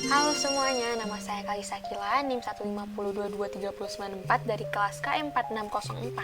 Halo semuanya, nama saya Kalisa Kila, NIM 150223094 dari kelas KM4604.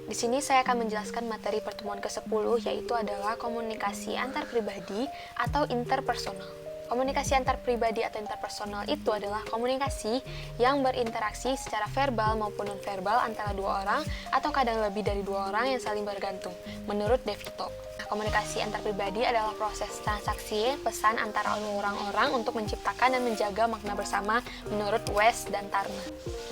Di sini saya akan menjelaskan materi pertemuan ke-10, yaitu adalah komunikasi antar pribadi atau interpersonal. Komunikasi antar pribadi atau interpersonal itu adalah komunikasi yang berinteraksi secara verbal maupun nonverbal antara dua orang atau kadang lebih dari dua orang yang saling bergantung, menurut De Vito. Komunikasi antar pribadi adalah proses transaksi pesan antara orang-orang untuk menciptakan dan menjaga makna bersama menurut West dan Tarma.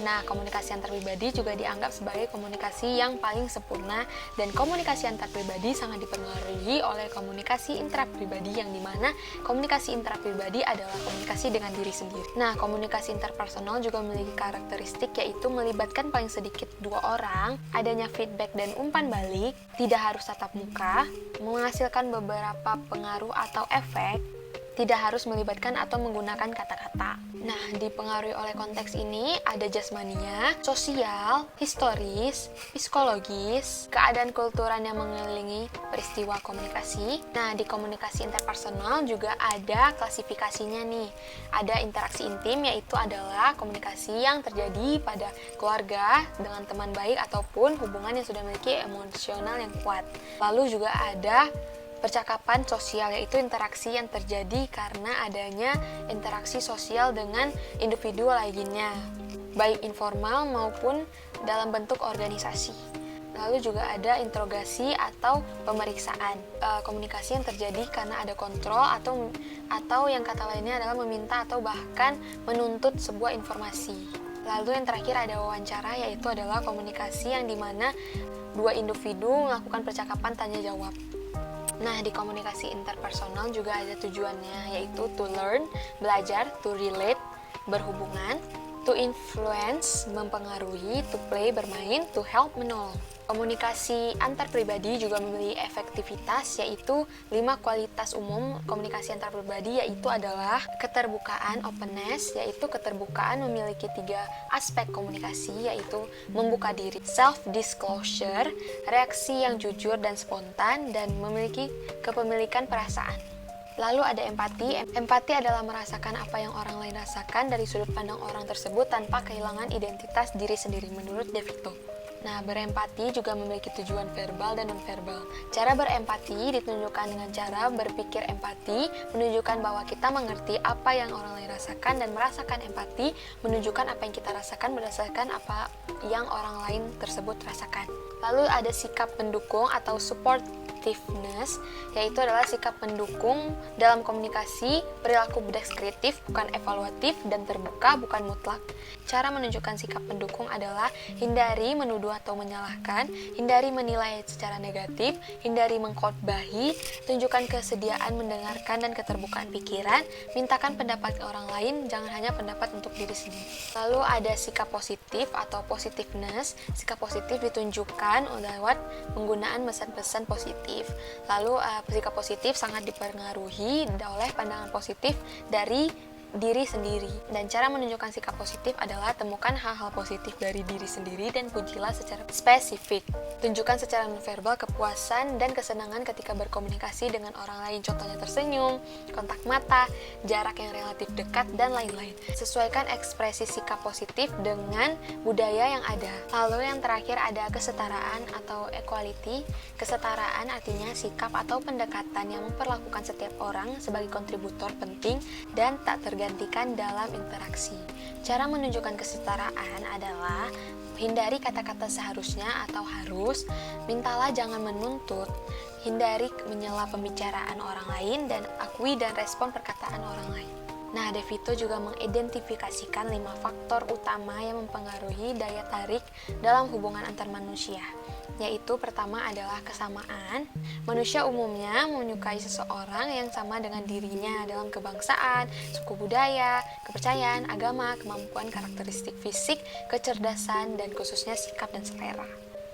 Nah, komunikasi antar pribadi juga dianggap sebagai komunikasi yang paling sempurna, dan komunikasi antar pribadi sangat dipengaruhi oleh komunikasi intrapribadi, yang dimana komunikasi intrapribadi adalah komunikasi dengan diri sendiri. Nah, komunikasi interpersonal juga memiliki karakteristik yaitu melibatkan paling sedikit dua orang, adanya feedback dan umpan balik, tidak harus tatap muka, menghasilkan beberapa pengaruh atau efek, tidak harus melibatkan atau menggunakan kata-kata. Nah, dipengaruhi oleh konteks ini ada jasmania, sosial, historis, psikologis, keadaan kultural yang mengelilingi peristiwa komunikasi. Nah, di komunikasi interpersonal juga ada klasifikasinya nih. Ada interaksi intim, yaitu adalah komunikasi yang terjadi pada keluarga, dengan teman baik, ataupun hubungan yang sudah memiliki emosional yang kuat. Lalu juga ada percakapan sosial, yaitu interaksi yang terjadi karena adanya interaksi sosial dengan individu lainnya, baik informal maupun dalam bentuk organisasi. Lalu juga ada interogasi atau pemeriksaan, komunikasi yang terjadi karena ada kontrol atau yang kata lainnya adalah meminta atau bahkan menuntut sebuah informasi. Lalu yang terakhir ada wawancara, yaitu adalah komunikasi yang dimana dua individu melakukan percakapan tanya jawab. Nah, di komunikasi interpersonal juga ada tujuannya, yaitu to learn, belajar, to relate, berhubungan, to influence, mempengaruhi, to play, bermain, to help, menolong. Komunikasi antar pribadi juga memiliki efektivitas, yaitu 5 kualitas umum komunikasi antar pribadi, yaitu adalah keterbukaan, openness, yaitu keterbukaan memiliki 3 aspek komunikasi, yaitu membuka diri, self-disclosure, reaksi yang jujur dan spontan, dan memiliki kepemilikan perasaan. Lalu ada empati. Empati adalah merasakan apa yang orang lain rasakan dari sudut pandang orang tersebut tanpa kehilangan identitas diri sendiri, menurut De Vito. Nah, berempati juga memiliki tujuan verbal dan nonverbal. Cara berempati ditunjukkan dengan cara berpikir empati, menunjukkan bahwa kita mengerti apa yang orang lain rasakan, dan merasakan empati menunjukkan apa yang kita rasakan berdasarkan apa yang orang lain tersebut rasakan. Lalu ada sikap pendukung atau supportiveness, yaitu adalah sikap pendukung dalam komunikasi, perilaku deskriptif bukan evaluatif, dan terbuka bukan mutlak. Cara menunjukkan sikap pendukung adalah hindari menuduh atau menyalahkan, hindari menilai secara negatif, hindari mengkhotbahi, tunjukkan kesediaan mendengarkan dan keterbukaan pikiran, mintakan pendapat orang lain, jangan hanya pendapat untuk diri sendiri. Lalu ada sikap positif atau positiveness. Sikap positif ditunjukkan lewat penggunaan pesan-pesan positif. Lalu sikap positif sangat dipengaruhi oleh pandangan positif dari diri sendiri, dan cara menunjukkan sikap positif adalah temukan hal-hal positif dari diri sendiri dan pujilah secara spesifik. Tunjukkan secara nonverbal kepuasan dan kesenangan ketika berkomunikasi dengan orang lain, contohnya tersenyum, kontak mata, jarak yang relatif dekat, dan lain-lain. Sesuaikan ekspresi sikap positif dengan budaya yang ada. Lalu yang terakhir ada kesetaraan atau equality. Kesetaraan artinya sikap atau pendekatan yang memperlakukan setiap orang sebagai kontributor penting dan tak tergantikan dalam interaksi. Cara menunjukkan kesetaraan adalah hindari kata-kata seharusnya atau harus, mintalah jangan menuntut, hindari menyela pembicaraan orang lain, dan akui dan respon perkataan orang lain. Nah, De Vito juga mengidentifikasikan 5 faktor utama yang mempengaruhi daya tarik dalam hubungan antar manusia, yaitu pertama adalah kesamaan. Manusia umumnya menyukai seseorang yang sama dengan dirinya dalam kebangsaan, suku budaya, kepercayaan, agama, kemampuan, karakteristik fisik, kecerdasan, dan khususnya sikap dan selera.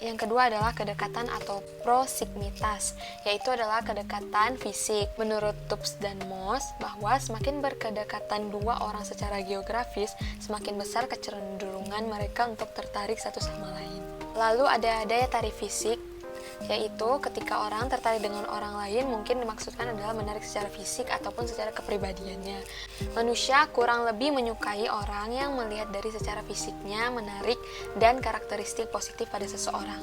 Yang kedua adalah kedekatan atau proximitas, yaitu adalah kedekatan fisik. Menurut Tubbs dan Moss, bahwa semakin berkedekatan dua orang secara geografis, semakin besar kecenderungan mereka untuk tertarik satu sama lain. Lalu ada daya tarik fisik. yaitu ketika orang tertarik dengan orang lain mungkin dimaksudkan adalah menarik secara fisik ataupun secara kepribadiannya. Manusia kurang lebih menyukai orang yang melihat dari secara fisiknya menarik dan karakteristik positif pada seseorang.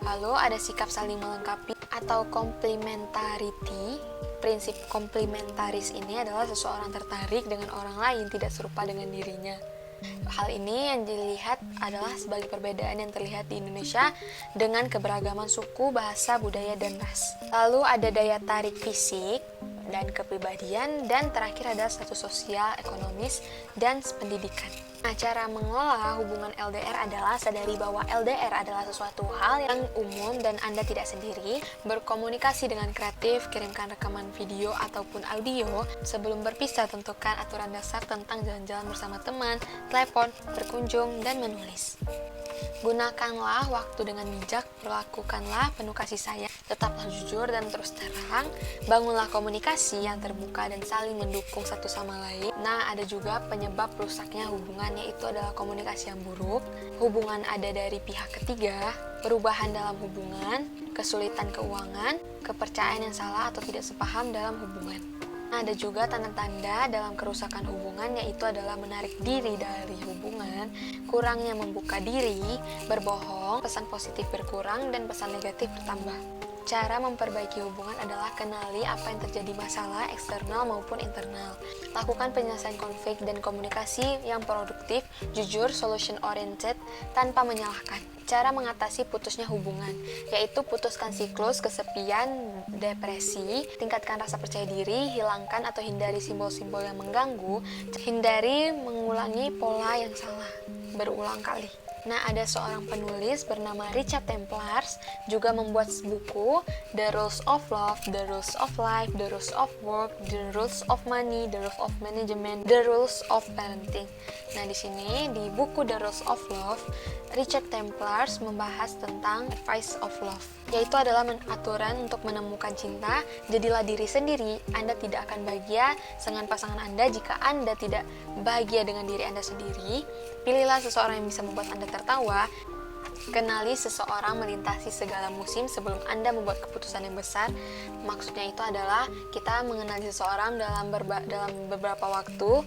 Lalu ada sikap saling melengkapi atau complementarity. Prinsip komplementaris ini adalah seseorang tertarik dengan orang lain tidak serupa dengan dirinya. Hal ini yang dilihat adalah sebagai perbedaan yang terlihat di Indonesia dengan keberagaman suku, bahasa, budaya, dan ras. Lalu ada daya tarik fisik dan kepribadian, dan terakhir ada status sosial, ekonomis, dan pendidikan. Nah, cara mengelola hubungan LDR adalah sadari bahwa LDR adalah sesuatu hal yang umum dan Anda tidak sendiri. Berkomunikasi dengan kreatif, kirimkan rekaman video ataupun audio. Sebelum berpisah, tentukan aturan dasar tentang jalan-jalan bersama teman, telepon, berkunjung, dan menulis. Gunakanlah waktu dengan bijak, perlakukanlah penuh kasih sayang, tetaplah jujur dan terus terang, bangunlah komunikasi yang terbuka dan saling mendukung satu sama lain. Nah, ada juga penyebab rusaknya hubungan, yaitu adalah komunikasi yang buruk, hubungan ada dari pihak ketiga, perubahan dalam hubungan, kesulitan keuangan, kepercayaan yang salah atau tidak sepaham dalam hubungan. Nah, ada juga tanda-tanda dalam kerusakan hubungan, yaitu adalah menarik diri dari hubungan, kurangnya membuka diri, berbohong, pesan positif berkurang, dan pesan negatif bertambah. Cara memperbaiki hubungan adalah kenali apa yang terjadi masalah eksternal maupun internal. Lakukan penyelesaian konflik dan komunikasi yang produktif, jujur, solution oriented, tanpa menyalahkan. Cara mengatasi putusnya hubungan, yaitu putuskan siklus kesepian, depresi, tingkatkan rasa percaya diri, hilangkan atau hindari simbol-simbol yang mengganggu, hindari mengulangi pola yang salah berulang kali. Nah, ada seorang penulis bernama Richard Templars juga membuat buku The Rules of Love, The Rules of Life, The Rules of Work, The Rules of Money, The Rules of Management, The Rules of Parenting. Nah, di sini di buku The Rules of Love, Richard Templars membahas tentang advice of love, yaitu adalah aturan untuk menemukan cinta. Jadilah diri sendiri. Anda tidak akan bahagia dengan pasangan Anda jika Anda tidak bahagia dengan diri Anda sendiri. Pilihlah seseorang yang bisa membuat Anda tertawa. Kenali seseorang melintasi segala musim sebelum Anda membuat keputusan yang besar. Maksudnya itu adalah kita mengenali seseorang dalam beberapa waktu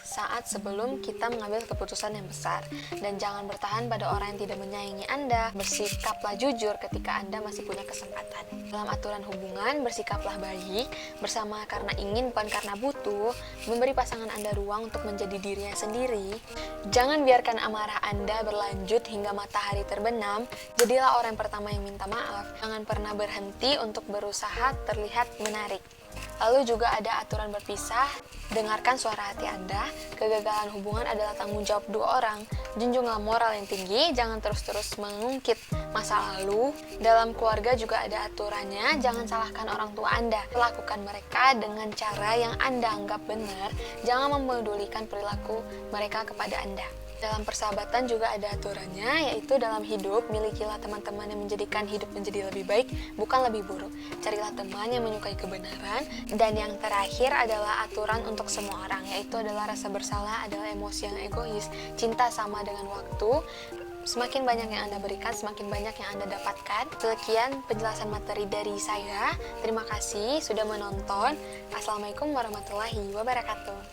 saat sebelum kita mengambil keputusan yang besar. Dan jangan bertahan pada orang yang tidak menyayangi Anda. Bersikaplah jujur ketika Anda masih punya kesempatan. Dalam aturan hubungan, bersikaplah baik, bersama karena ingin bukan karena butuh, memberi pasangan Anda ruang untuk menjadi dirinya sendiri. Jangan biarkan amarah Anda berlanjut hingga matahari terbenam. Jadilah orang pertama yang minta maaf. Jangan pernah berhenti untuk berusaha terlihat menarik. Lalu juga ada aturan berpisah. Dengarkan suara hati Anda. Kegagalan hubungan adalah tanggung jawab dua orang. Junjunglah moral yang tinggi. Jangan terus-terus mengungkit masa lalu. Dalam keluarga juga ada aturannya. Jangan salahkan orang tua Anda. Lakukan mereka dengan cara yang Anda anggap benar. Jangan memedulikan perilaku mereka kepada Anda. Dalam persahabatan juga ada aturannya, yaitu dalam hidup, milikilah teman-teman yang menjadikan hidup menjadi lebih baik, bukan lebih buruk. Carilah teman yang menyukai kebenaran. Dan yang terakhir adalah aturan untuk semua orang, yaitu adalah rasa bersalah adalah emosi yang egois. Cinta sama dengan waktu. Semakin banyak yang Anda berikan, semakin banyak yang Anda dapatkan. Sekian penjelasan materi dari saya. Terima kasih sudah menonton. Assalamualaikum warahmatullahi wabarakatuh.